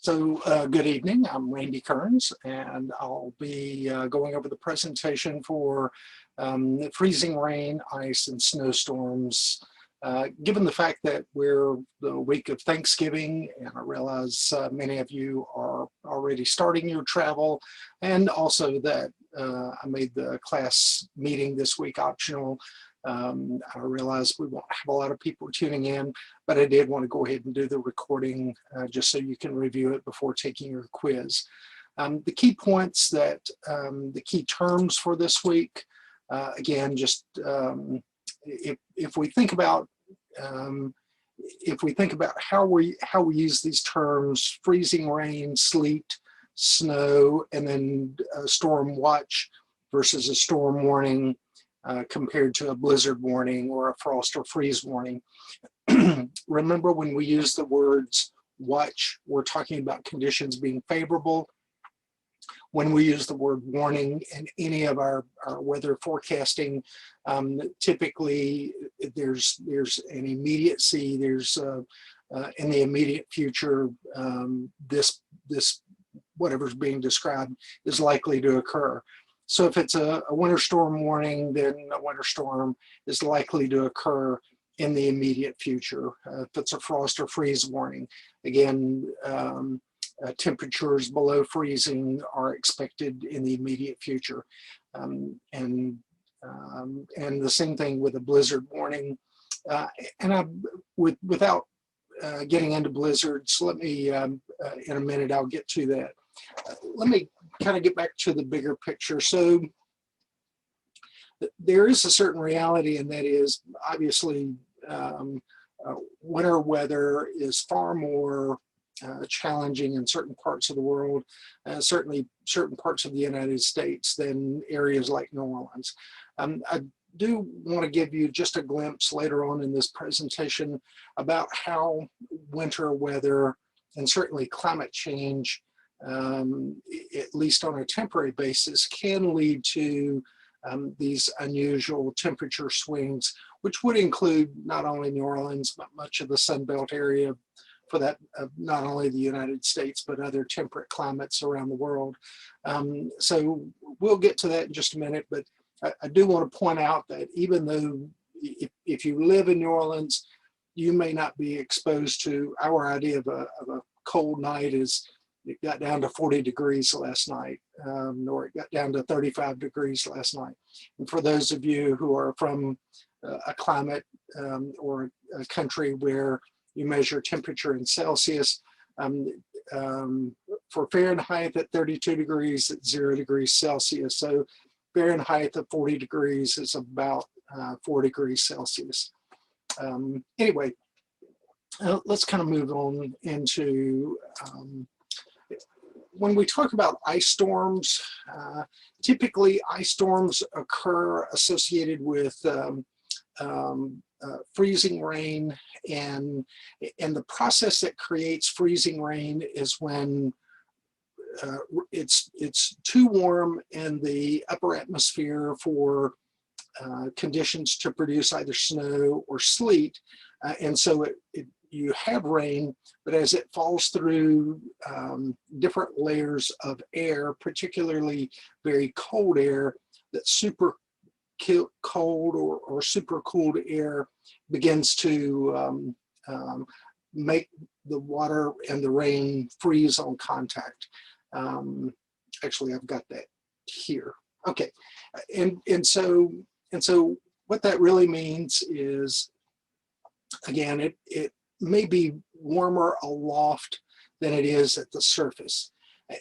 Good evening. I'm Randy Kearns, and I'll be going over the presentation for freezing rain, ice, and snowstorms. Given the fact that we're the week of Thanksgiving, and I realize many of you are already starting your travel, and also that I made the class meeting this week optional. I realize we won't have a lot of people tuning in, but I did want to go ahead and do the recording just so you can review it before taking your quiz. The key points the key terms for this week, again, just if we think about how we use these terms: freezing rain, sleet, snow, and then a storm watch versus a storm warning. Compared to a blizzard warning or a frost or freeze warning. Remember, when we use the words watch, we're talking about conditions being favorable. When we use the word warning in any of our weather forecasting, typically there's an immediacy, there's in the immediate future, this whatever's being described is likely to occur. So if it's a winter storm warning, then a winter storm is likely to occur in the immediate future. If it's a frost or freeze warning, again, temperatures below freezing are expected in the immediate future. And the same thing with a blizzard warning. Without getting into blizzards, let me, in a minute, I'll get to that. Let me kind of get back to the bigger picture. So there is a certain reality, and that is obviously winter weather is far more challenging in certain parts of the world, certainly certain parts of the United States, than areas like New Orleans. I do want to give you just a glimpse later on in this presentation about how winter weather and certainly climate change, at least on a temporary basis, can lead to these unusual temperature swings, which would include not only New Orleans, but much of the Sun Belt area, for that, not only the United States, but other temperate climates around the world. So we'll get to that in just a minute, but I do want to point out that even though if you live in New Orleans, you may not be exposed to our idea of a cold night is it got down to 40 degrees last night, or it got down to 35 degrees last night. And for those of you who are from a climate or a country where you measure temperature in Celsius, for Fahrenheit at 32 degrees, it's 0 degrees Celsius. So Fahrenheit at 40 degrees is about 4 degrees Celsius. Anyway, let's kind of move on into when we talk about ice storms. Typically ice storms occur associated with freezing rain, and the process that creates freezing rain is when it's too warm in the upper atmosphere for conditions to produce either snow or sleet, and so you have rain, but as it falls through different layers of air, particularly very cold air, that super cold or super cooled air begins to make the water and the rain freeze on contact. Actually, I've got that here. Okay, and so what that really means is, again, it may be warmer aloft than it is at the surface.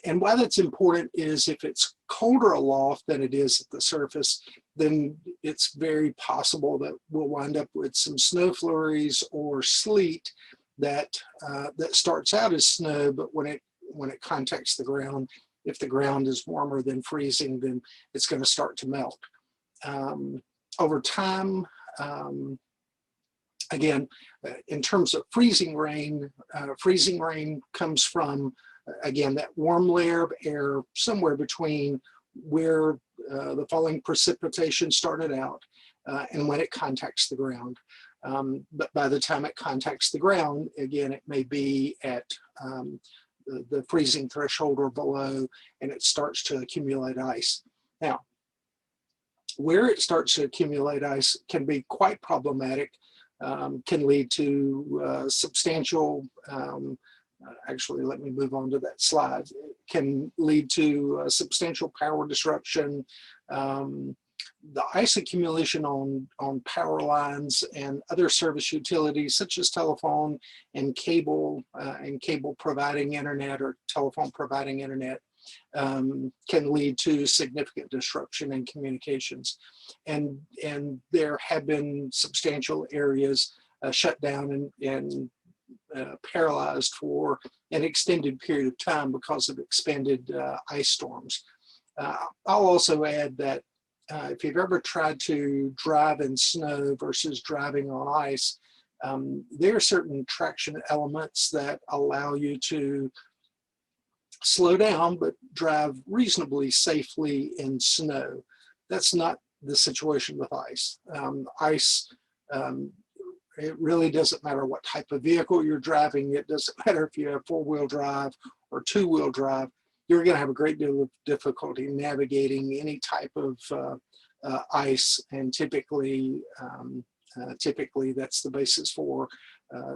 And why that's important is if it's colder aloft than it is at the surface, then it's very possible that we'll wind up with some snow flurries or sleet that starts out as snow, but when it contacts the ground, if the ground is warmer than freezing, then it's going to start to melt. Over time, again, in terms of freezing rain comes from, again, that warm layer of air somewhere between where the falling precipitation started out and when it contacts the ground. But by the time it contacts the ground, again, it may be at the freezing threshold or below, and it starts to accumulate ice. Now, where it starts to accumulate ice can be quite problematic, can lead to substantial, actually, let me move on to that slide. It can lead to substantial power disruption. The ice accumulation on power lines and other service utilities such as telephone and cable providing internet or telephone providing internet can lead to significant disruption in communications. And there have been substantial areas shut down and paralyzed for an extended period of time because of expanded ice storms. I'll also add that if you've ever tried to drive in snow versus driving on ice, there are certain traction elements that allow you to slow down but drive reasonably safely in snow. That's not the situation with ice. It really doesn't matter what type of vehicle you're driving. It doesn't matter if you have four-wheel drive or two-wheel drive. You're going to have a great deal of difficulty navigating any type of ice, and typically that's the basis for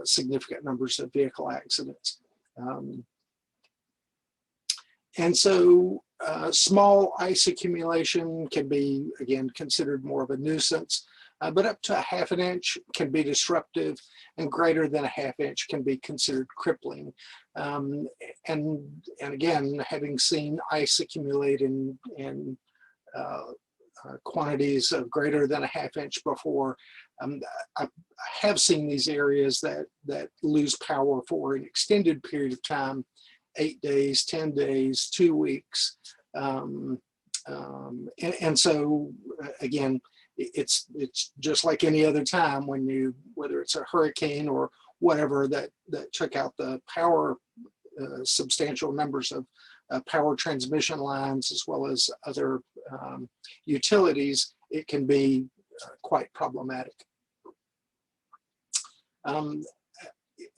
significant numbers of vehicle accidents. And so small ice accumulation can be, again, considered more of a nuisance, but up to a ½ inch can be disruptive, and greater than a ½ inch can be considered crippling. And again, having seen ice accumulate in quantities of greater than a ½ inch before, I have seen these areas that lose power for an extended period of time, 8 days, 10 days, 2 weeks. And so again, it's just like any other time when whether it's a hurricane or whatever that took out the power, substantial numbers of power transmission lines as well as other utilities, it can be quite problematic.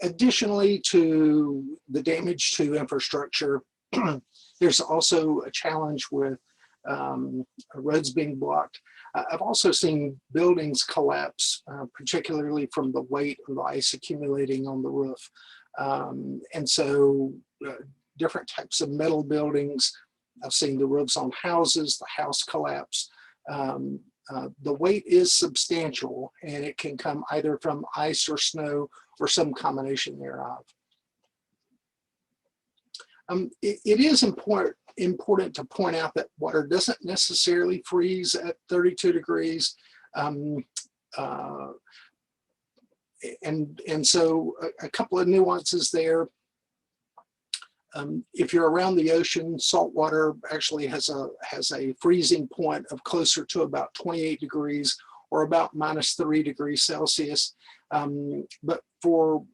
Additionally to the damage to infrastructure, there's also a challenge with roads being blocked. I've also seen buildings collapse, particularly from the weight of the ice accumulating on the roof. And so different types of metal buildings, I've seen the roofs on houses, the house collapse. The weight is substantial, and it can come either from ice or snow or some combination thereof. It is important to point out that water doesn't necessarily freeze at 32 degrees. And so a couple of nuances there. If you're around the ocean, salt water actually has a freezing point of closer to about 28 degrees or about -3 degrees Celsius. But for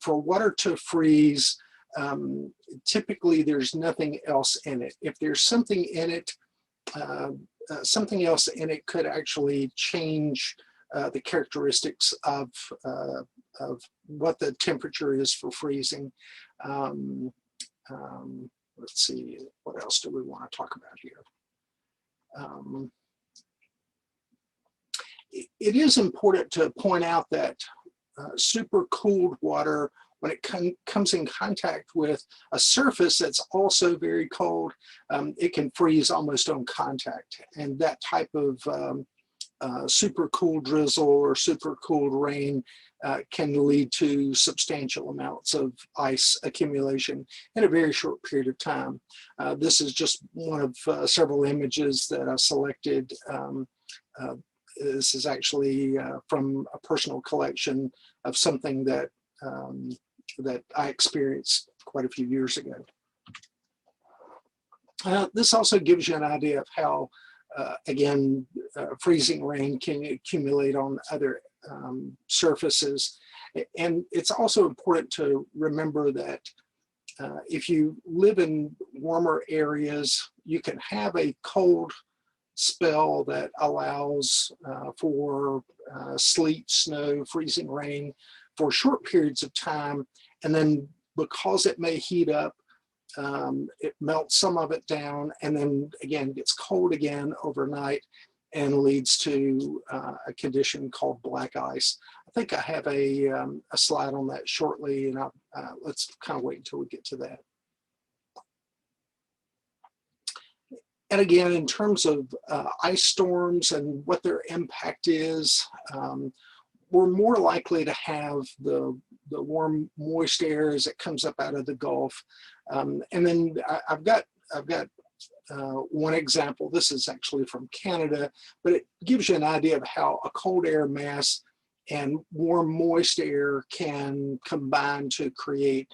water to freeze, typically there's nothing else in it. If there's something in it, something else in it could actually change the characteristics of what the temperature is for freezing. Let's see, what else do we want to talk about here? It is important to point out that super cooled water, when it comes in contact with a surface that's also very cold, it can freeze almost on contact. And that type of super cool drizzle or super cooled rain can lead to substantial amounts of ice accumulation in a very short period of time. This is just one of several images that I selected. This is actually from a personal collection of something that that I experienced quite a few years ago. This also gives you an idea of how, again, freezing rain can accumulate on other surfaces. And it's also important to remember that if you live in warmer areas, you can have a cold spell that allows for sleet, snow, freezing rain for short periods of time. And then because it may heat up, it melts some of it down, and then again gets cold again overnight and leads to a condition called black ice. I think I have a slide on that shortly, and let's kind of wait until we get to that. And again, in terms of ice storms and what their impact is, we're more likely to have the warm, moist air as it comes up out of the Gulf. And then I've got one example. This is actually from Canada, but it gives you an idea of how a cold air mass and warm, moist air can combine to create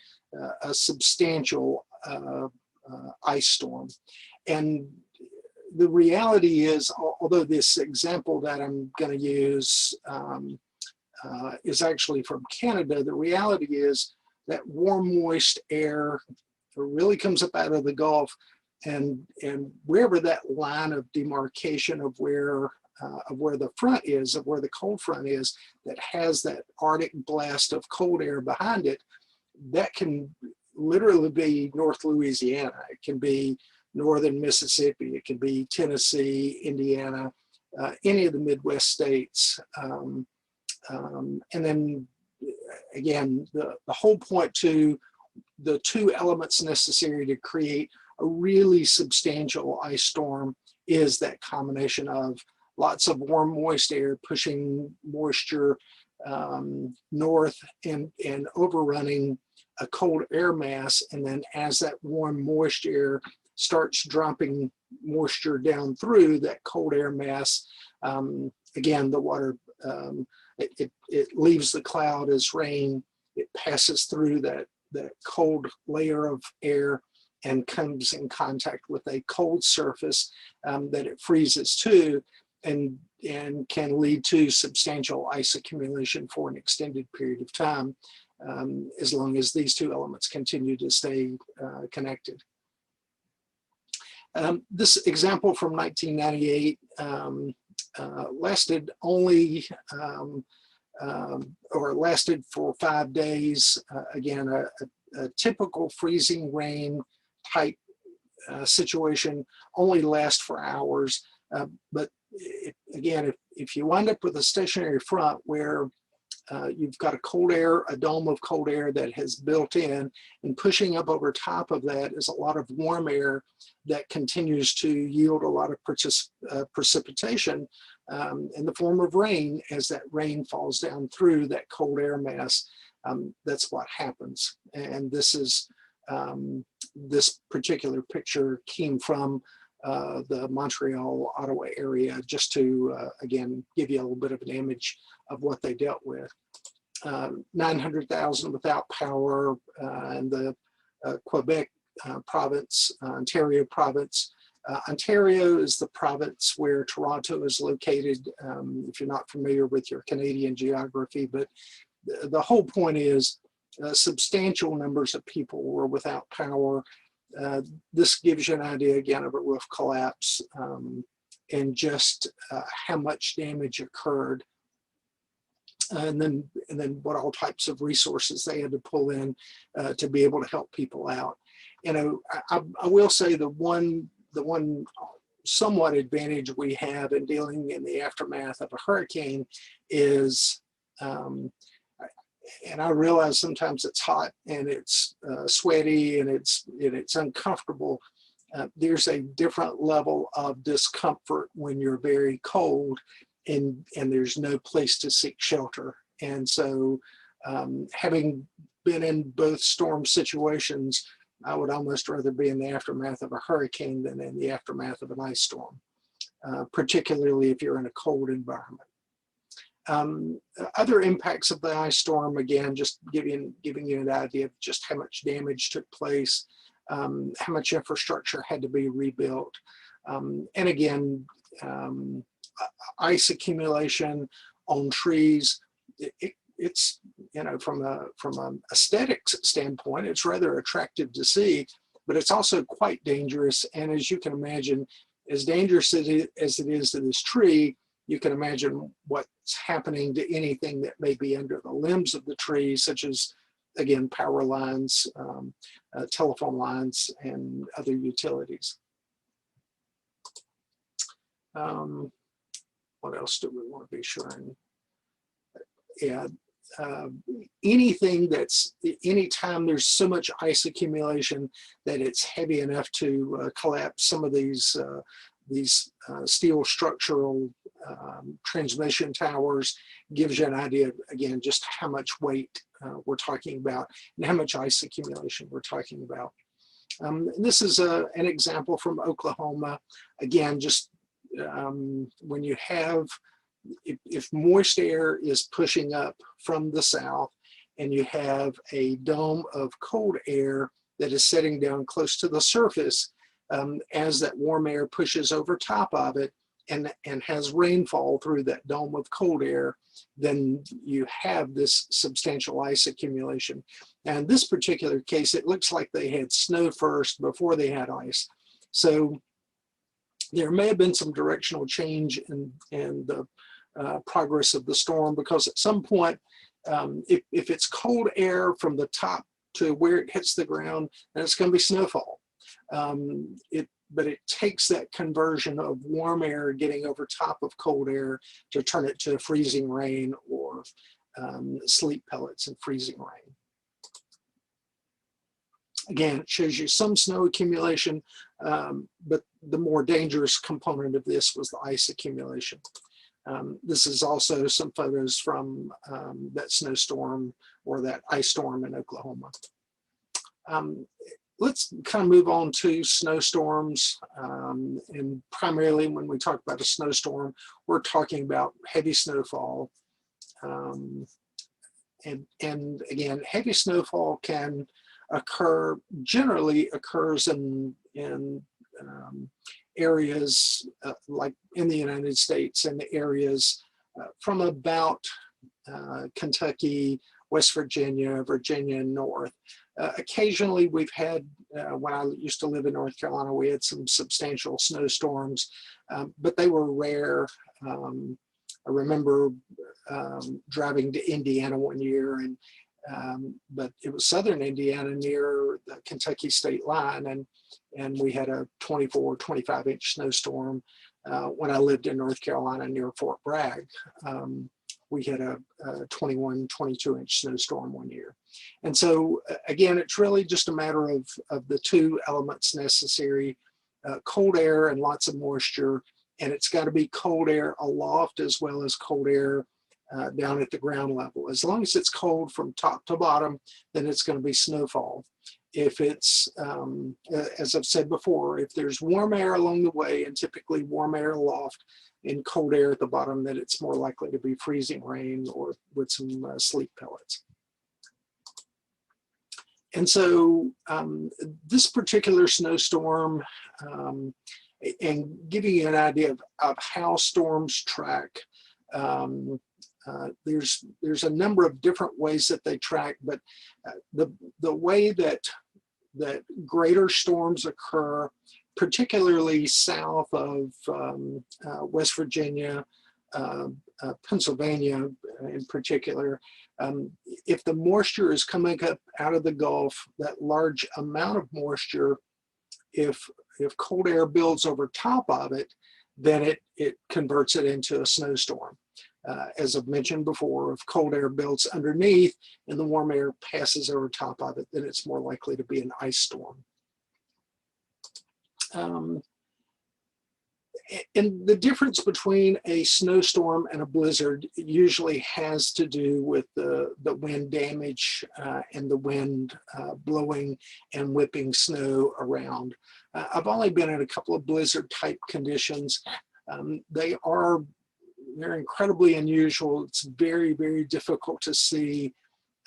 a substantial ice storm. And the reality is, although this example that I'm going to use is actually from Canada, the reality is that warm, moist air really comes up out of the Gulf, and wherever that line of demarcation of where the front is, of where the cold front is, that has that Arctic blast of cold air behind it, that can literally be North Louisiana. It can be northern Mississippi. It can be Tennessee, Indiana, any of the Midwest states. And then again, the whole point to the two elements necessary to create a really substantial ice storm is that combination of lots of warm, moist air pushing moisture north and overrunning a cold air mass. And then as that warm, moist air starts dropping moisture down through that cold air mass, again, the water, it leaves the cloud as rain. It passes through that cold layer of air and comes in contact with a cold surface that it freezes to, and can lead to substantial ice accumulation for an extended period of time, as long as these two elements continue to stay connected. This example from 1998 lasted only, or lasted for 5 days. Again, a typical freezing rain type situation, only lasts for hours. But again, if you wind up with a stationary front where you've got a dome of cold air that has built in, and pushing up over top of that is a lot of warm air that continues to yield a lot of precipitation in the form of rain. As that rain falls down through that cold air mass, that's what happens. And this particular picture came from the Montreal, Ottawa area, just to, again, give you a little bit of an image of what they dealt with. 900,000 without power in the Quebec province, Ontario province. Ontario is the province where Toronto is located, if you're not familiar with your Canadian geography, but the whole point is substantial numbers of people were without power. This gives you an idea, again, of a roof collapse and just how much damage occurred. And then what all types of resources they had to pull in to be able to help people out. You know, I will say the one somewhat advantage we have in dealing in the aftermath of a hurricane is, and I realize sometimes it's hot and it's sweaty and it's uncomfortable. There's a different level of discomfort when you're very cold and there's no place to seek shelter. And so having been in both storm situations, I would almost rather be in the aftermath of a hurricane than in the aftermath of an ice storm, particularly if you're in a cold environment. Other impacts of the ice storm, again, just giving you an idea of just how much damage took place, how much infrastructure had to be rebuilt. And again, ice accumulation on trees, it's, you know, from an aesthetics standpoint, it's rather attractive to see, but it's also quite dangerous. And as you can imagine, as dangerous as it is to this tree, you can imagine what's happening to anything that may be under the limbs of the tree, such as again, power lines, telephone lines, and other utilities. What else do we want to be sure and add? Anything anytime there's so much ice accumulation that it's heavy enough to collapse some of these steel structural transmission towers, gives you an idea, again, just how much weight we're talking about and how much ice accumulation we're talking about. This is an example from Oklahoma. Again, just when you have, if moist air is pushing up from the south and you have a dome of cold air that is setting down close to the surface, as that warm air pushes over top of it and has rainfall through that dome of cold air, then you have this substantial ice accumulation. And in this particular case, it looks like they had snow first before they had ice. So there may have been some directional change in the progress of the storm, because at some point, if it's cold air from the top to where it hits the ground, then it's going to be snowfall. But it takes that conversion of warm air getting over top of cold air to turn it to freezing rain or sleet pellets and freezing rain. Again, it shows you some snow accumulation, but the more dangerous component of this was the ice accumulation. This is also some photos from that snowstorm or that ice storm in Oklahoma. Let's kind of move on to snowstorms. And primarily when we talk about a snowstorm, we're talking about heavy snowfall. And again, heavy snowfall can occur, generally occurs in areas like in the United States, and areas from about Kentucky, West Virginia, Virginia north. Occasionally we've had, when I used to live in North Carolina, we had some substantial snowstorms, but they were rare. I remember driving to Indiana one year, but it was southern Indiana near the Kentucky state line, and we had a 24, 25-inch snowstorm. When I lived in North Carolina near Fort Bragg, we had a 21, 22-inch snowstorm one year. And so again, it's really just a matter of the two elements necessary, cold air and lots of moisture, and it's got to be cold air aloft as well as cold air down at the ground level. As long as it's cold from top to bottom, then it's going to be snowfall. If it's, as I've said before, if there's warm air along the way, and typically warm air aloft and cold air at the bottom, then it's more likely to be freezing rain or with some sleet pellets. And so this particular snowstorm, and giving you an idea of how storms track, there's a number of different ways that they track, but the way that greater storms occur, particularly south of West Virginia, Pennsylvania in particular, if the moisture is coming up out of the Gulf, that large amount of moisture, if cold air builds over top of it, then it converts it into a snowstorm. As I've mentioned before, if cold air builds underneath and the warm air passes over top of it, then it's more likely to be an ice storm. And the difference between a snowstorm and a blizzard usually has to do with the wind damage and the wind blowing and whipping snow around. I've only been in a couple of blizzard type conditions. They're incredibly unusual. It's very, very difficult to see.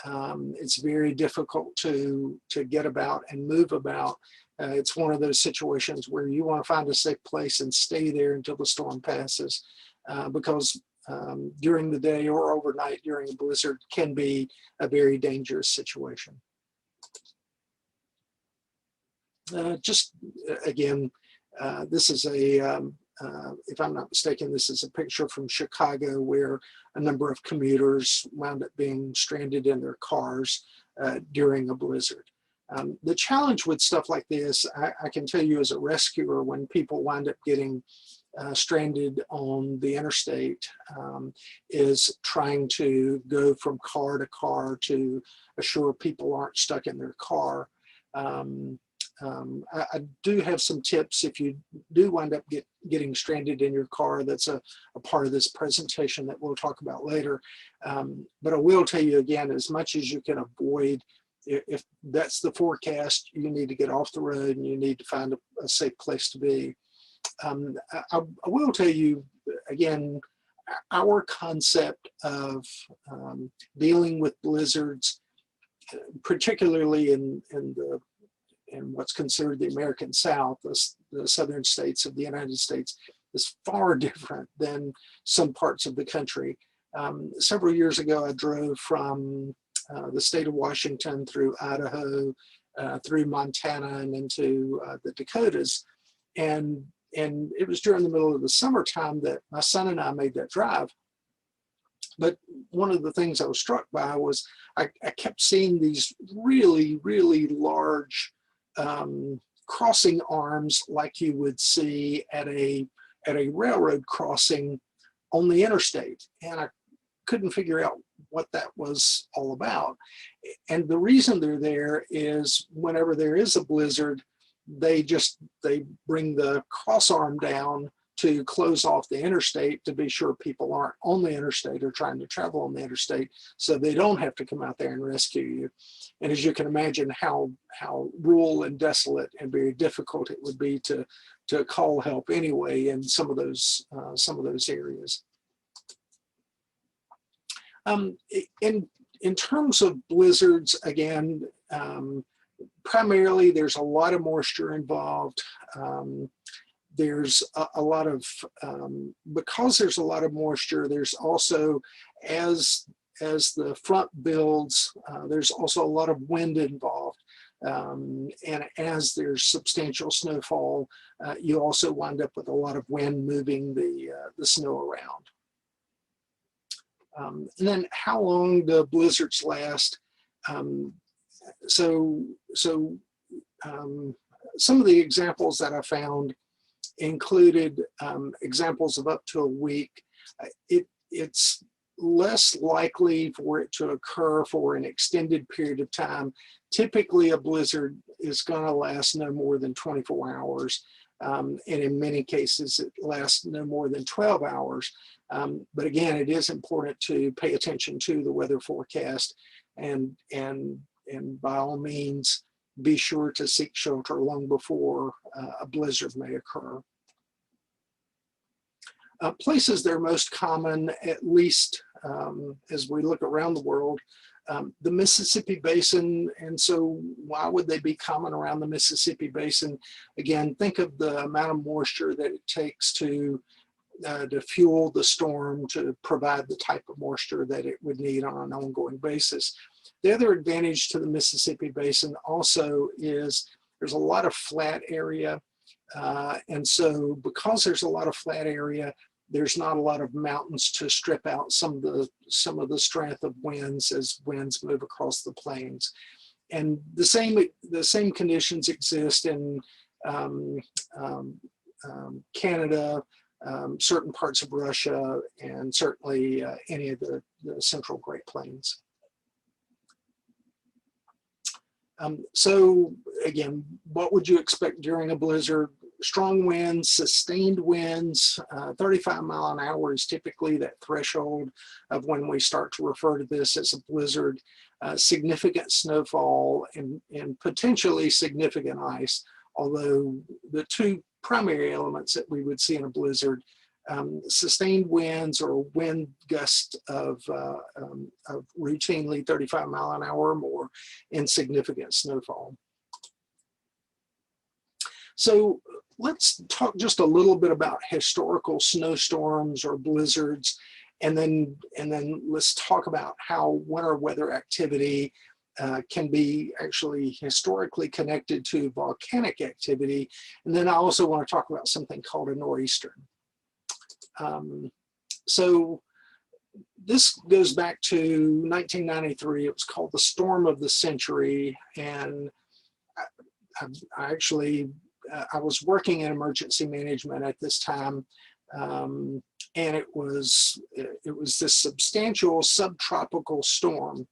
It's very difficult to get about and move about. It's one of those situations where you want to find a safe place and stay there until the storm passes, because during the day or overnight during a blizzard can be a very dangerous situation. Just again, this is if I'm not mistaken, this is a picture from Chicago where a number of commuters wound up being stranded in their cars during a blizzard. The challenge with stuff like this, I can tell you as a rescuer, when people wind up getting stranded on the interstate, is trying to go from car to car to assure people aren't stuck in their car. I do have some tips if you do wind up getting stranded in your car. That's a part of this presentation that we'll talk about later. But I will tell you again, as much as you can avoid, if that's the forecast, you need to get off the road and you need to find a safe place to be. I will tell you again, our concept of dealing with blizzards, particularly in what's considered the American South, the southern states of the United States, is far different than some parts of the country. Several years ago, I drove from the state of Washington through Idaho, through Montana, and into the Dakotas. And it was during the middle of the summertime that my son and I made that drive. But one of the things I was struck by was I kept seeing these really, really large crossing arms like you would see at a railroad crossing on the interstate. And I couldn't figure out what that was all about. And the reason they're there is whenever there is a blizzard, they bring the cross arm down to close off the interstate to be sure people aren't on the interstate or trying to travel on the interstate, so they don't have to come out there and rescue you. And as you can imagine, how rural and desolate and very difficult it would be to call help anyway in some of those areas. In terms of blizzards, again, primarily there's a lot of moisture involved. There's a lot of, because there's a lot of moisture, there's also, as the front builds, there's also a lot of wind involved. And as there's substantial snowfall, you also wind up with a lot of wind moving the snow around. And then how long the blizzards last. So some of the examples that I found included examples of up to a week. It's less likely for it to occur for an extended period of time. Typically, a blizzard is going to last no more than 24 hours. And in many cases, it lasts no more than 12 hours. But again, it is important to pay attention to the weather forecast and by all means, be sure to seek shelter long before a blizzard may occur. Places that are most common, at least as we look around the world, the Mississippi Basin. And so why would they be common around the Mississippi Basin? Again, think of the amount of moisture that it takes to fuel the storm, to provide the type of moisture that it would need on an ongoing basis. The other advantage to the Mississippi Basin also is there's a lot of flat area. And so because there's a lot of flat area, there's not a lot of mountains to strip out some of the strength of winds as winds move across the plains. And the same conditions exist in Canada, certain parts of Russia, and certainly any of the central Great Plains. So again, what would you expect during a blizzard? Strong winds, sustained winds, 35 mile an hour is typically that threshold of when we start to refer to this as a blizzard. Significant snowfall and potentially significant ice, although the two primary elements that we would see in a blizzard, sustained winds or wind gusts of routinely 35 mile an hour or more, and significant snowfall. So let's talk just a little bit about historical snowstorms or blizzards, and then let's talk about how winter weather activity can be actually historically connected to volcanic activity. And then I also want to talk about something called a nor'easter. So this goes back to 1993. It was called the storm of the century. And I actually, I was working in emergency management at this time. And it was this substantial subtropical storm.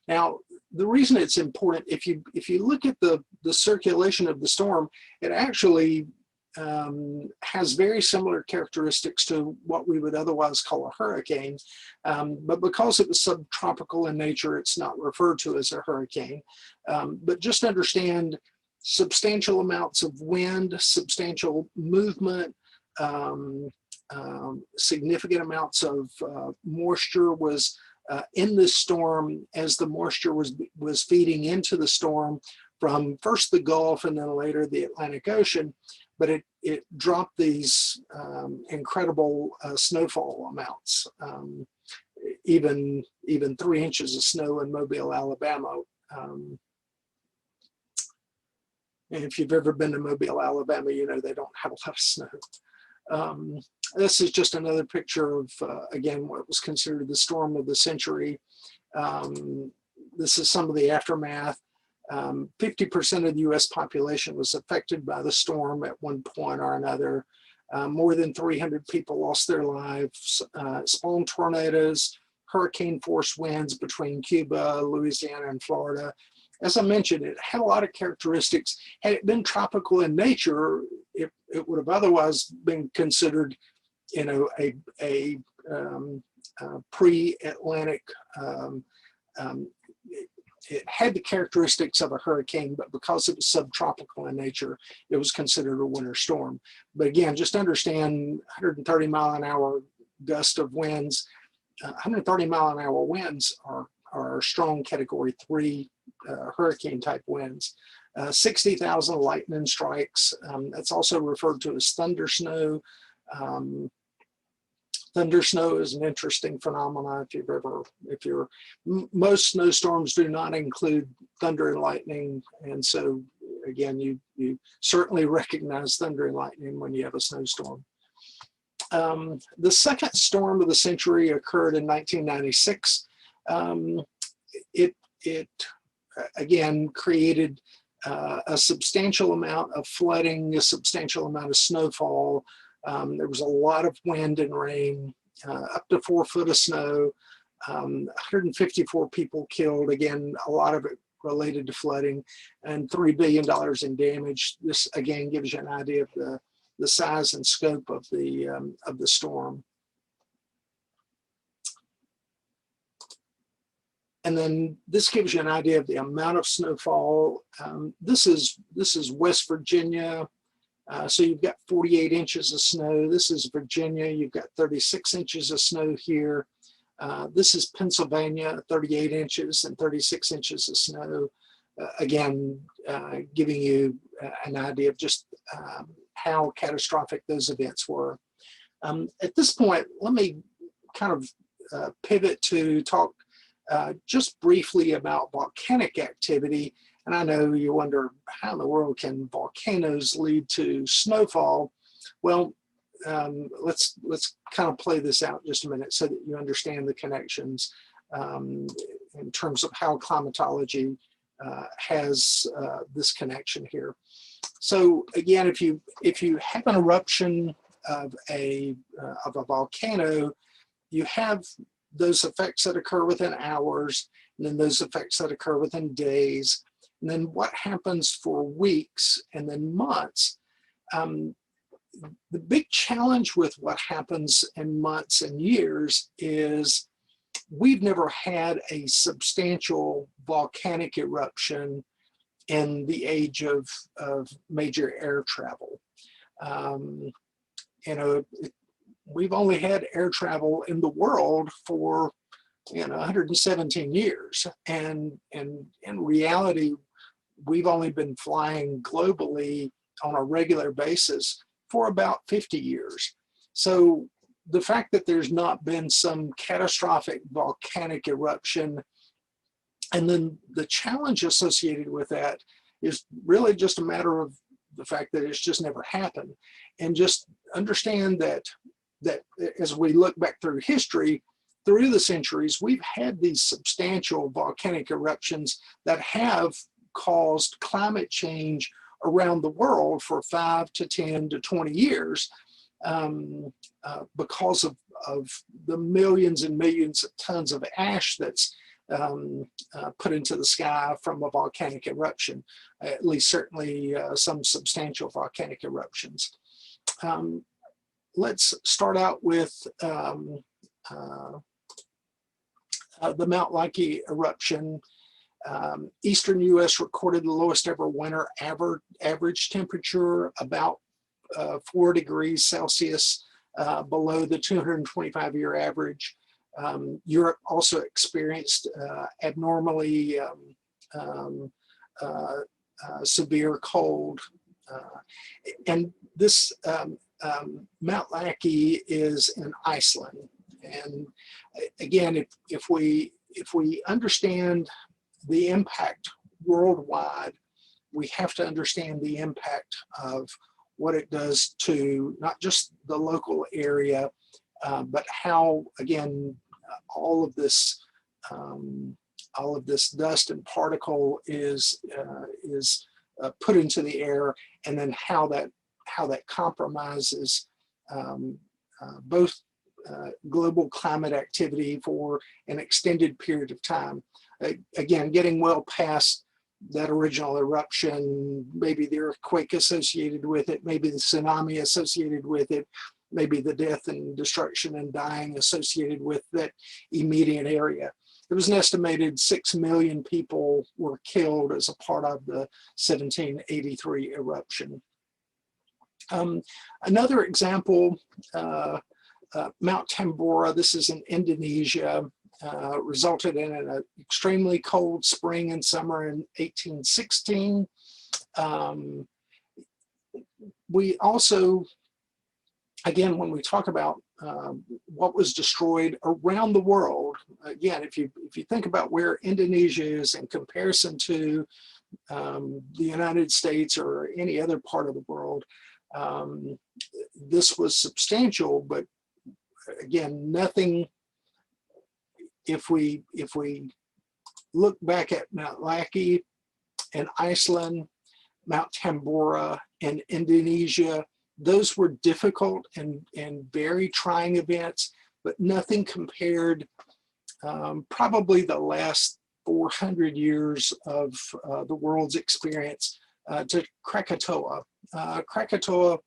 Now, the reason it's important, if you look at the circulation of the storm, it actually has very similar characteristics to what we would otherwise call a hurricane. But because it was subtropical in nature, it's not referred to as a hurricane. But just understand substantial amounts of wind, substantial movement, significant amounts of moisture was in this storm as the moisture was feeding into the storm from first the Gulf and then later the Atlantic Ocean. But it dropped these incredible snowfall amounts, even 3 inches of snow in Mobile, Alabama. And if you've ever been to Mobile, Alabama, you know they don't have a lot of snow. This is just another picture of, again, what was considered the storm of the century. This is some of the aftermath. 50% of the US population was affected by the storm at one point or another. More than 300 people lost their lives. Spawned tornadoes, hurricane force winds between Cuba, Louisiana, and Florida. As I mentioned, it had a lot of characteristics. Had it been tropical in nature, it would have otherwise been considered, you know, a pre-Atlantic. It had the characteristics of a hurricane, but because it was subtropical in nature, it was considered a winter storm. But again, just understand 130 mile an hour gust of winds. 130 mile an hour winds are strong Category 3 hurricane type winds. 60,000 lightning strikes. That's also referred to as thunder snow. Thunder snow is an interesting phenomenon. Most snowstorms do not include thunder and lightning. And so again, you certainly recognize thunder and lightning when you have a snowstorm. The second storm of the century occurred in 1996. It again created a substantial amount of flooding, a substantial amount of snowfall. There was a lot of wind and rain, up to 4 foot of snow, 154 people killed, again, a lot of it related to flooding, and $3 billion in damage. This again gives you an idea of the size and scope of the storm. And then this gives you an idea of the amount of snowfall. This is West Virginia. So you've got 48 inches of snow. This is Virginia. You've got 36 inches of snow here. This is Pennsylvania, 38 inches and 36 inches of snow. Again, giving you an idea of just how catastrophic those events were. At this point, let me kind of pivot to talk just briefly about volcanic activity. And I know you wonder, how in the world can volcanoes lead to snowfall? Well, let's kind of play this out just a minute so that you understand the connections in terms of how climatology has this connection here. So again, if you have an eruption of a volcano, you have those effects that occur within hours, and then those effects that occur within days, and then what happens for weeks and then months. The big challenge with what happens in months and years is we've never had a substantial volcanic eruption in the age of major air travel. You know, we've only had air travel in the world for 117 years, and in reality, we've only been flying globally on a regular basis for about 50 years. So the fact that there's not been some catastrophic volcanic eruption, and then the challenge associated with that is really just a matter of the fact that it's just never happened. And just understand that as we look back through history, through the centuries, we've had these substantial volcanic eruptions that have caused climate change around the world for 5 to 10 to 20 years because of the millions and millions of tons of ash that's put into the sky from a volcanic eruption, at least certainly some substantial volcanic eruptions. Let's start out with the Mount Laki eruption. Eastern U.S. recorded the lowest ever winter average temperature, about 4 degrees Celsius below the 225-year average. Europe also experienced abnormally severe cold. And this Mount Laki is in Iceland. And again, if we understand the impact worldwide, we have to understand the impact of what it does to not just the local area, but how, again, all of this dust and particle is put into the air, and then how that compromises both global climate activity for an extended period of time. Again, getting well past that original eruption, maybe the earthquake associated with it, maybe the tsunami associated with it, maybe the death and destruction and dying associated with that immediate area. There was an estimated 6 million people were killed as a part of the 1783 eruption. Another example, Mount Tambora, this is in Indonesia, resulted in an extremely cold spring and summer in 1816. We also, again, when we talk about what was destroyed around the world, again, if you think about where Indonesia is in comparison to the United States or any other part of the world, this was substantial, but again, nothing. If we look back at Mount Laki in Iceland, Mount Tambora in Indonesia, those were difficult and very trying events, but nothing compared, probably the last 400 years of the world's experience to Krakatoa. Krakatoa,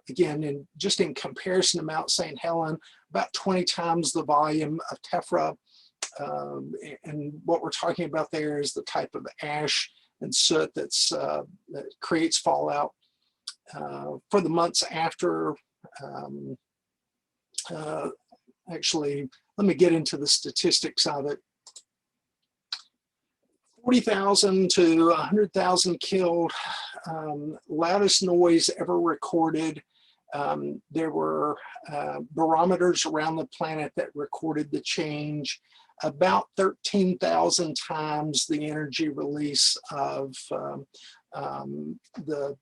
again, just in comparison to Mount St. Helens, about 20 times the volume of tephra. And what we're talking about there is the type of ash and soot that creates fallout. For the months after, actually, let me get into the statistics of it. 40,000 to 100,000 killed, loudest noise ever recorded. There were barometers around the planet that recorded the change. About 13,000 times the energy release of the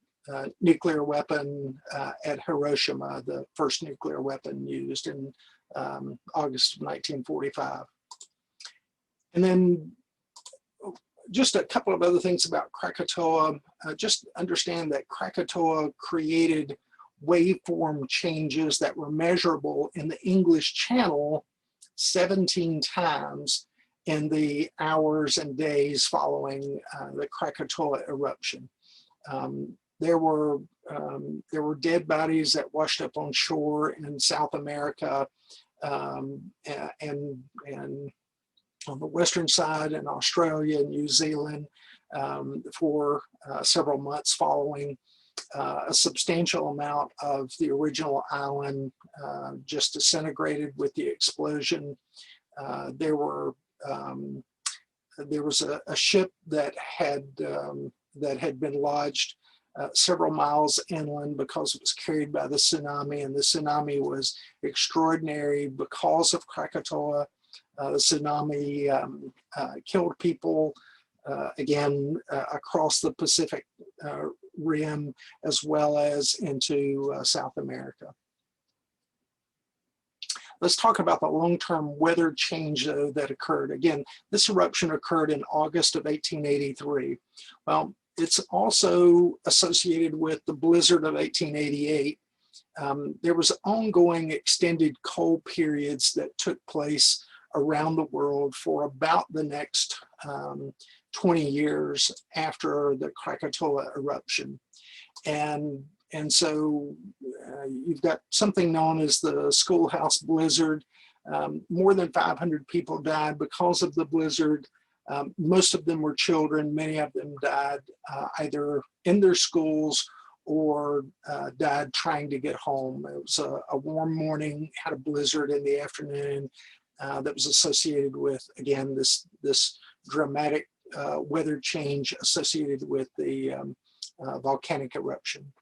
nuclear weapon at Hiroshima, the first nuclear weapon used in August of 1945. And then just a couple of other things about Krakatoa. Just understand that Krakatoa created waveform changes that were measurable in the English Channel 17 times in the hours and days following the Krakatoa eruption. There were dead bodies that washed up on shore in South America and on the western side in Australia and New Zealand for several months following. A substantial amount of the original island just disintegrated with the explosion. There was a ship that had been lodged several miles inland because it was carried by the tsunami, and the tsunami was extraordinary because of Krakatoa. The tsunami killed people, again, across the Pacific Rim, as well as into South America. Let's talk about the long-term weather change though, that occurred. Again, this eruption occurred in August of 1883. Well, it's also associated with the blizzard of 1888. There was ongoing extended cold periods that took place around the world for about the next 20 years after the Krakatoa eruption. And so you've got something known as the schoolhouse blizzard. More than 500 people died because of the blizzard. Most of them were children. Many of them died either in their schools or died trying to get home. It was a warm morning, had a blizzard in the afternoon that was associated with, again, this dramatic weather change associated with the volcanic eruption.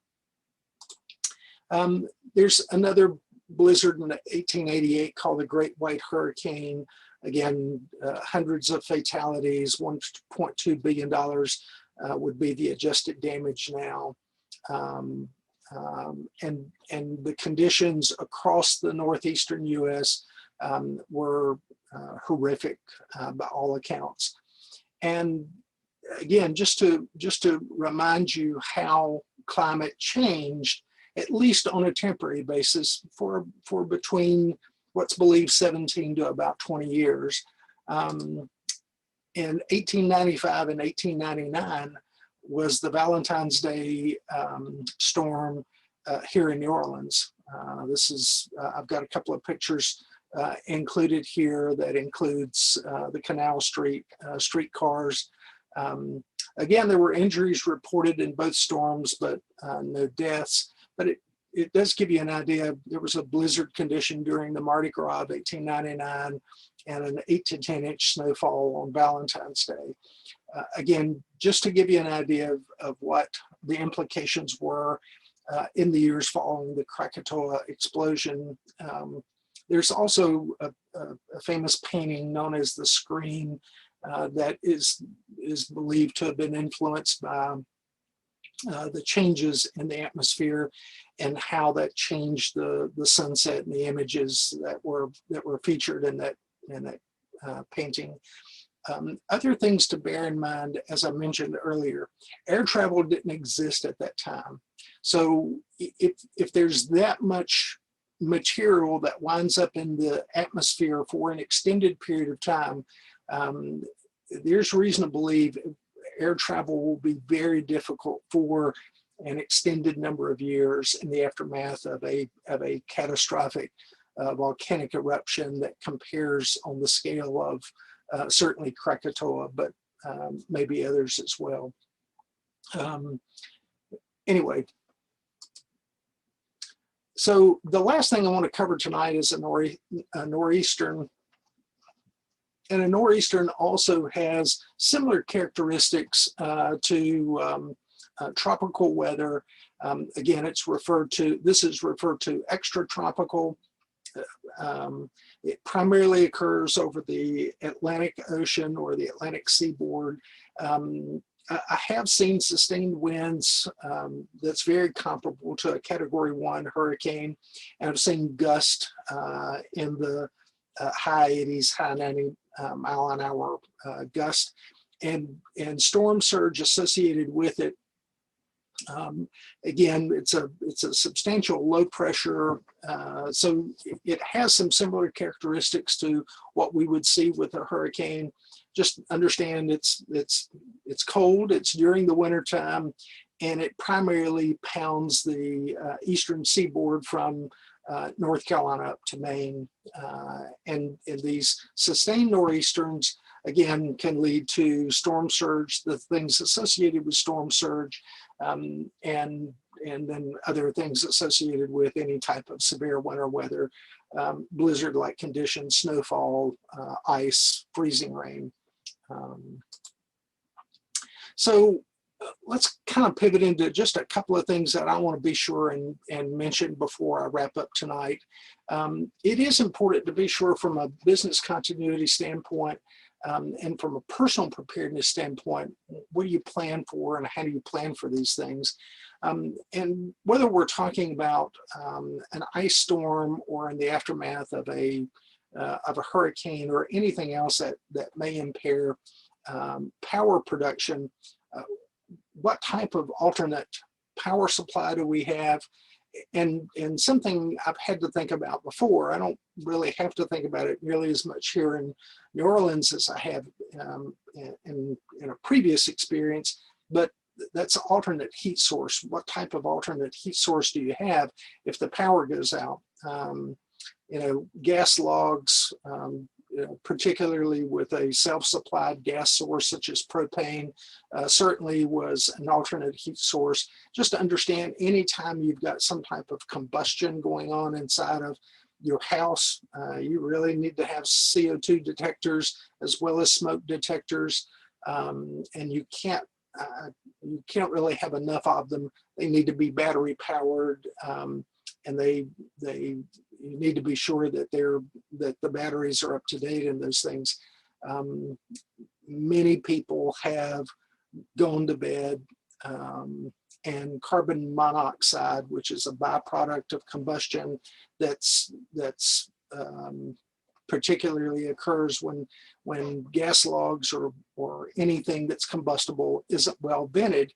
There's another blizzard in 1888 called the Great White Hurricane. Again, hundreds of fatalities, $1.2 billion would be the adjusted damage now. And the conditions across the northeastern US were horrific by all accounts. And again, just to remind you how climate changed, at least on a temporary basis, for between what's believed 17 to about 20 years. In 1895 and 1899 was the Valentine's Day storm here in New Orleans. This is, I've got a couple of pictures included here that includes the Canal Street streetcars. Again, there were injuries reported in both storms, but no deaths. But it does give you an idea. There was a blizzard condition during the Mardi Gras of 1899 and an 8 to 10 inch snowfall on Valentine's Day. Again, just to give you an idea of what the implications were in the years following the Krakatoa explosion. There's also a famous painting known as the Scream that is believed to have been influenced by the changes in the atmosphere and how that changed the sunset and the images that were featured in that painting. Other things to bear in mind, as I mentioned earlier, air travel didn't exist at that time. So if there's that much material that winds up in the atmosphere for an extended period of time, there's reason to believe air travel will be very difficult for an extended number of years in the aftermath of a catastrophic volcanic eruption that compares on the scale of certainly Krakatoa, but maybe others as well. Anyway, so the last thing I want to cover tonight is a nor'eastern. And a nor'eastern also has similar characteristics to tropical weather. Again, this is referred to extratropical. It primarily occurs over the Atlantic Ocean or the Atlantic seaboard. I have seen sustained winds that's very comparable to a Category 1 hurricane, and I've seen gusts in the high 80s, high 90 mile an hour gust, and storm surge associated with it. Again, it's a substantial low pressure, so it has some similar characteristics to what we would see with a hurricane. Just understand it's cold, it's during the winter time, and it primarily pounds the eastern seaboard from North Carolina up to Maine. And these sustained nor'easterns, again, can lead to storm surge, the things associated with storm surge, and then other things associated with any type of severe winter weather, blizzard-like conditions, snowfall, ice, freezing rain. So let's kind of pivot into just a couple of things that I want to be sure and mention before I wrap up tonight. It is important to be sure from a business continuity standpoint And from a personal preparedness standpoint, what do you plan for and how do you plan for these things? And whether we're talking about an ice storm or in the aftermath of a hurricane or anything else that may impair power production, what type of alternate power supply do we have? And something I've had to think about before, I don't really have to think about it nearly as much here in New Orleans as I have in a previous experience, but that's an alternate heat source. What type of alternate heat source do you have if the power goes out? Gas logs, particularly with a self-supplied gas source such as propane, certainly was an alternate heat source. Just to understand, anytime you've got some type of combustion going on inside of your house, you really need to have CO2 detectors as well as smoke detectors, and you can't really have enough of them. They need to be battery powered, and you need to be sure that the batteries are up to date and those things. Many people have gone to bed, and carbon monoxide, which is a byproduct of combustion, that's particularly occurs when gas logs or anything that's combustible isn't well vented.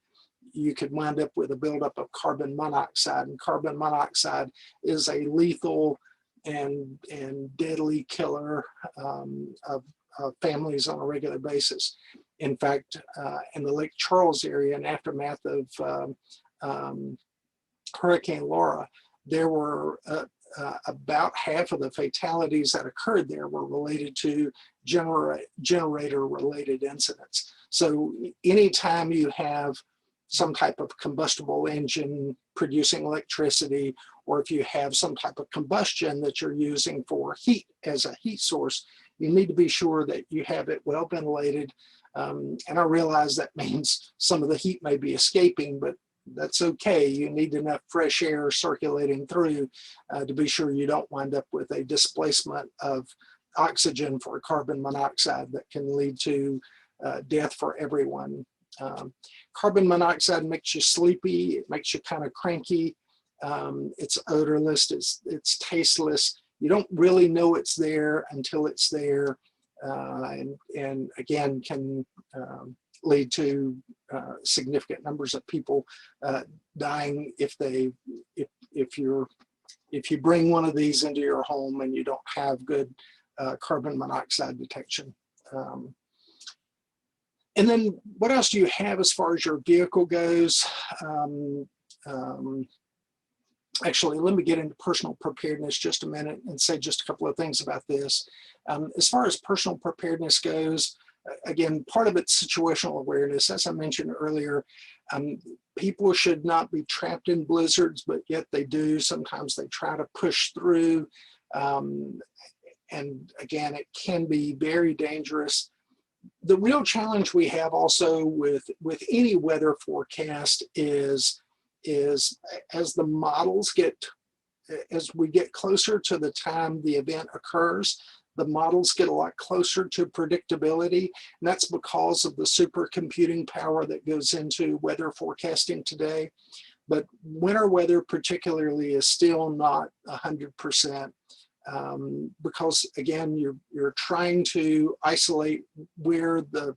You could wind up with a buildup of carbon monoxide, and carbon monoxide is a lethal and deadly killer of families on a regular basis. In fact, in the Lake Charles area, in aftermath of Hurricane Laura, there were about half of the fatalities that occurred there were related to generator-related incidents. So anytime you have some type of combustible engine producing electricity, or if you have some type of combustion that you're using for heat as a heat source, you need to be sure that you have it well ventilated. And I realize that means some of the heat may be escaping, but that's okay. You need enough fresh air circulating through to be sure you don't wind up with a displacement of oxygen for carbon monoxide that can lead to death for everyone. Carbon monoxide makes you sleepy. It makes you kind of cranky. It's odorless. It's tasteless. You don't really know it's there until it's there, and again can lead to significant numbers of people dying if you bring one of these into your home and you don't have good carbon monoxide detection. And then what else do you have as far as your vehicle goes? Actually, let me get into personal preparedness just a minute and say just a couple of things about this. As far as personal preparedness goes, again, part of it's situational awareness. As I mentioned earlier, people should not be trapped in blizzards, but yet they do. Sometimes they try to push through. And again, it can be very dangerous. The real challenge we have also with any weather forecast is as the models as we get closer to the time the event occurs, the models get a lot closer to predictability. And that's because of the supercomputing power that goes into weather forecasting today. But winter weather particularly is still not 100%. Because again, you're trying to isolate where the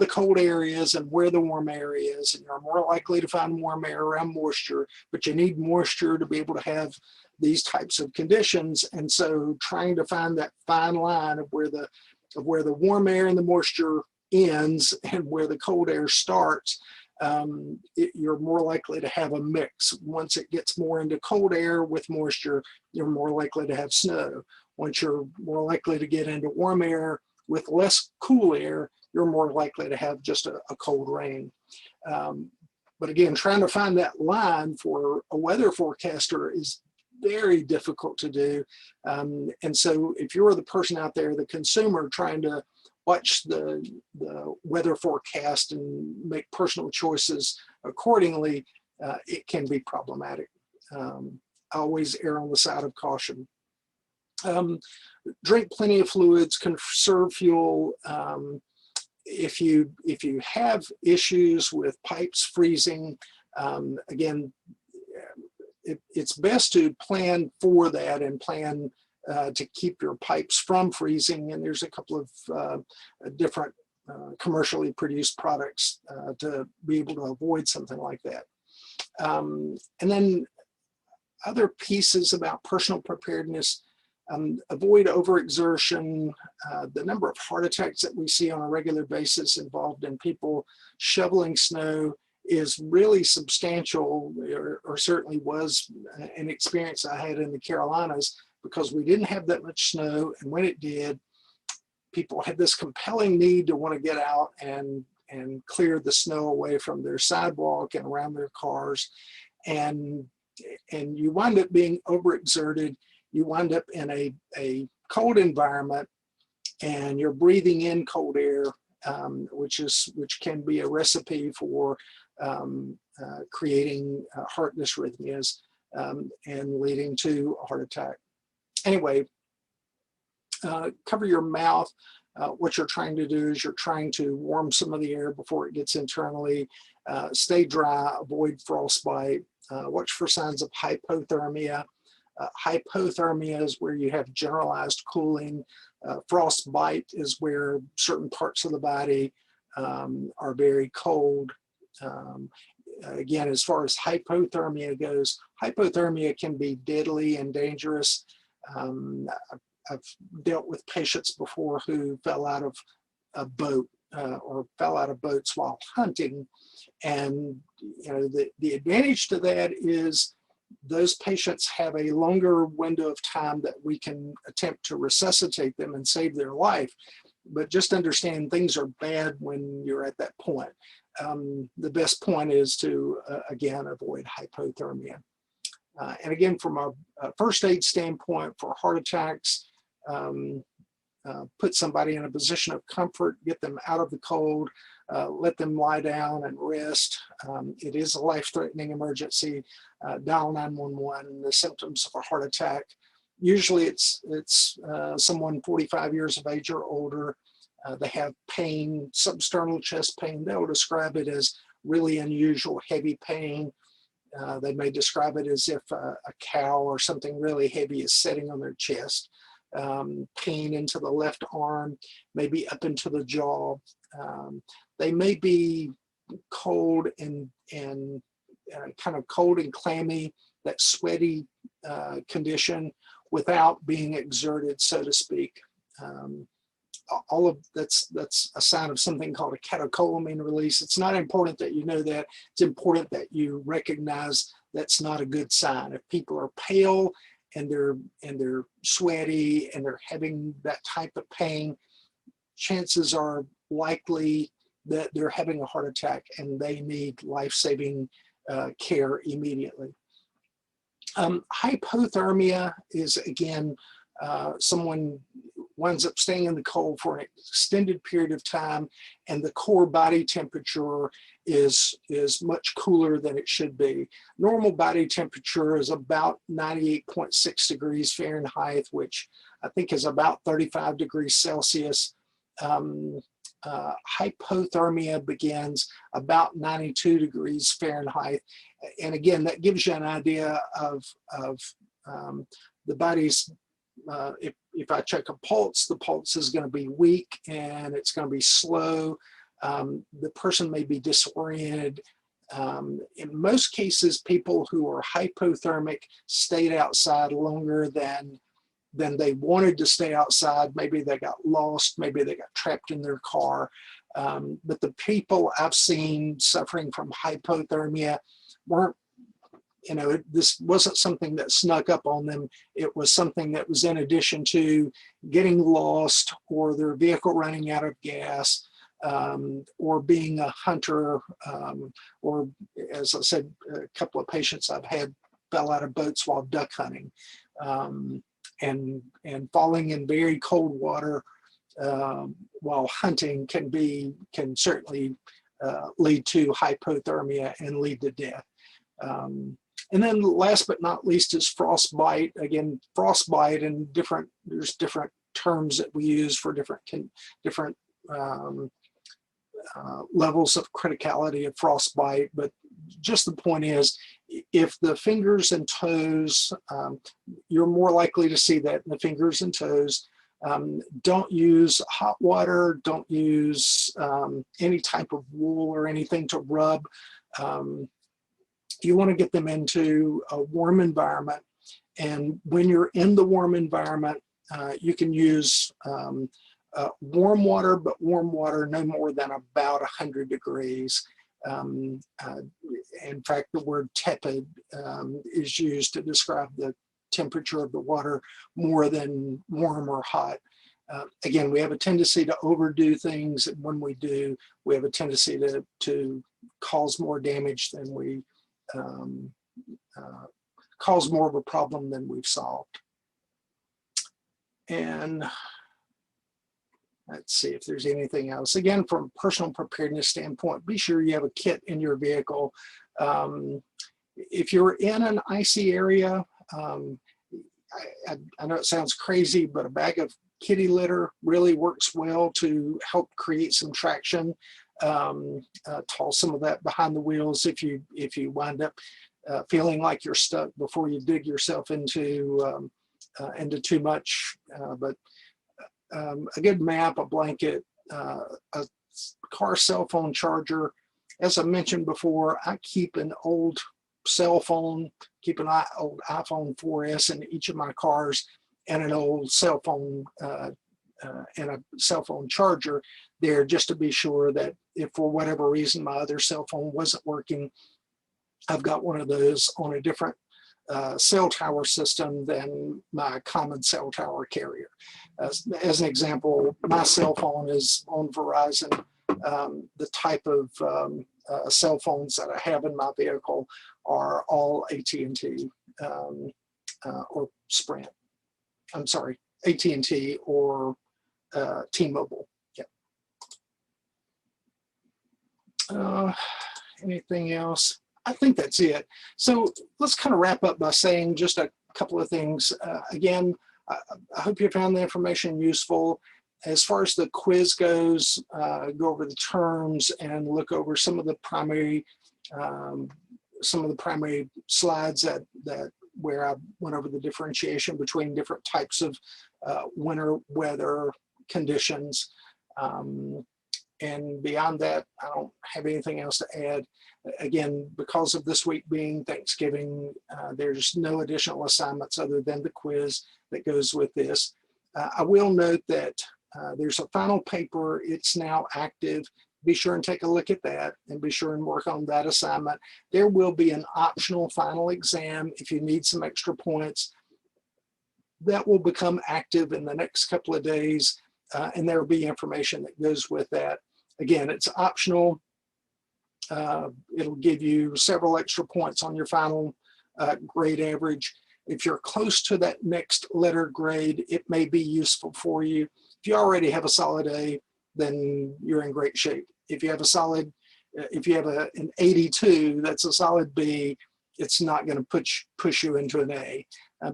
cold air is and where the warm air is, and you're more likely to find warm air around moisture, but you need moisture to be able to have these types of conditions. And so trying to find that fine line of where the warm air and the moisture ends and where the cold air starts, you're more likely to have a mix. Once it gets more into cold air with moisture, you're more likely to have snow. Once you're more likely to get into warm air with less cool air, you're more likely to have just a cold rain. But again, trying to find that line for a weather forecaster is very difficult to do. And so if you're the person out there, the consumer, trying to watch the weather forecast and make personal choices accordingly, it can be problematic. I always err on the side of caution. Um, Drink plenty of fluids, conserve fuel. If you have issues with pipes freezing, again, it's best to plan for that and plan to keep your pipes from freezing. And there's a couple of different commercially produced products to be able to avoid something like that. And then other pieces about personal preparedness. Avoid overexertion. The number of heart attacks that we see on a regular basis involved in people shoveling snow is really substantial, or certainly was an experience I had in the Carolinas, because we didn't have that much snow, and when it did, people had this compelling need to want to get out and clear the snow away from their sidewalk and around their cars, and you wind up being overexerted. You wind up in a cold environment, and you're breathing in cold air, which can be a recipe for creating heart dysrhythmias and leading to a heart attack. Anyway, cover your mouth. What you're trying to do is you're trying to warm some of the air before it gets internally. Stay dry, avoid frostbite. Watch for signs of hypothermia. Hypothermia is where you have generalized cooling. Frostbite is where certain parts of the body are very cold. Again, as far as hypothermia goes, hypothermia can be deadly and dangerous. I've dealt with patients before who fell out of a boat or fell out of boats while hunting. And the advantage to that is those patients have a longer window of time that we can attempt to resuscitate them and save their life. But just understand things are bad when you're at that point. The best point is to, again, avoid hypothermia. And again, from a first aid standpoint for heart attacks, put somebody in a position of comfort, get them out of the cold, let them lie down and rest. It is a life-threatening emergency. Dial 911. The symptoms of a heart attack. Usually it's someone 45 years of age or older. They have pain, substernal chest pain. They'll describe it as really unusual, heavy pain. They may describe it as if a cow or something really heavy is sitting on their chest. Pain into the left arm, maybe up into the jaw. They may be cold and kind of cold and clammy, that sweaty condition without being exerted, so to speak. All of that's a sign of something called a catecholamine release. It's not important that you know that. It's important that you recognize that's not a good sign. If people are pale and they're sweaty and they're having that type of pain, chances are likely that they're having a heart attack and they need life-saving care immediately. Hypothermia is, again, someone winds up staying in the cold for an extended period of time, and the core body temperature is much cooler than it should be. Normal body temperature is about 98.6 degrees Fahrenheit, which I think is about 35 degrees Celsius. Hypothermia begins about 92 degrees Fahrenheit. And again, that gives you an idea of the body's, if I check a pulse, the pulse is going to be weak and it's going to be slow. The person may be disoriented. In most cases, people who are hypothermic stayed outside longer than they wanted to stay outside. Maybe they got lost, maybe they got trapped in their car. But the people I've seen suffering from hypothermia weren't, this wasn't something that snuck up on them. It was something that was in addition to getting lost, or their vehicle running out of gas, or being a hunter, or, as I said, a couple of patients I've had fell out of boats while duck hunting. And falling in very cold water while hunting can certainly lead to hypothermia and lead to death. And then last but not least is frostbite. Again, frostbite and there's different terms that we use for different um, levels of criticality of frostbite. But just the point is, if the fingers and toes, you're more likely to see that in the fingers and toes. Don't use hot water, don't use any type of wool or anything to rub. You want to get them into a warm environment. And when you're in the warm environment, you can use warm water, but warm water no more than about 100 degrees. In fact, the word tepid is used to describe the temperature of the water more than warm or hot. Again, we have a tendency to overdo things, and when we do, we have a tendency to cause more damage than we cause more of a problem than we've solved. And let's see if there's anything else. Again, from a personal preparedness standpoint, be sure you have a kit in your vehicle. If you're in an icy area, I know it sounds crazy, but a bag of kitty litter really works well to help create some traction. Toss some of that behind the wheels if you wind up feeling like you're stuck before you dig yourself into too much. But a good map, a blanket, a car cell phone charger. As I mentioned before, I keep an old cell phone, keep an old iPhone 4S in each of my cars, and an old cell phone and a cell phone charger there, just to be sure that if for whatever reason my other cell phone wasn't working, I've got one of those on a different cell tower system than my common cell tower carrier. As an example, my cell phone is on Verizon. The type of cell phones that I have in my vehicle are all AT&T or Sprint. I'm sorry, AT&T or T-Mobile. Yeah. Anything else? I think that's it. So let's kind of wrap up by saying just a couple of things. Again, I hope you found the information useful. As far as the quiz goes, go over the terms and look over some of the primary slides that where I went over the differentiation between different types of winter weather conditions. And beyond that, I don't have anything else to add. Again, because of this week being Thanksgiving, there's no additional assignments other than the quiz that goes with this. I will note that there's a final paper. It's now active. Be sure and take a look at that and be sure and work on that assignment. There will be an optional final exam if you need some extra points. That will become active in the next couple of days, and there will be information that goes with that. Again, it's optional. It'll give you several extra points on your final grade average. If you're close to that next letter grade, it may be useful for you. If you already have a solid A, then you're in great shape. If you have a solid, if you have an 82, that's a solid B, it's not going to push you into an A.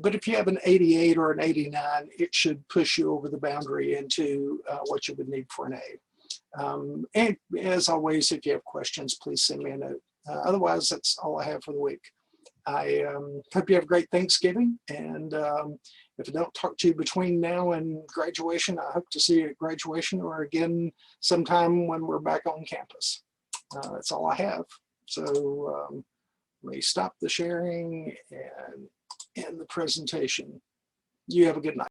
But if you have an 88 or an 89, it should push you over the boundary into what you would need for an A. And as always, if you have questions, please send me a note. Otherwise, that's all I have for the week. I hope you have a great Thanksgiving. And if I don't talk to you between now and graduation, I hope to see you at graduation or again sometime when we're back on campus. That's all I have. So let me stop the sharing and end the presentation. You have a good night.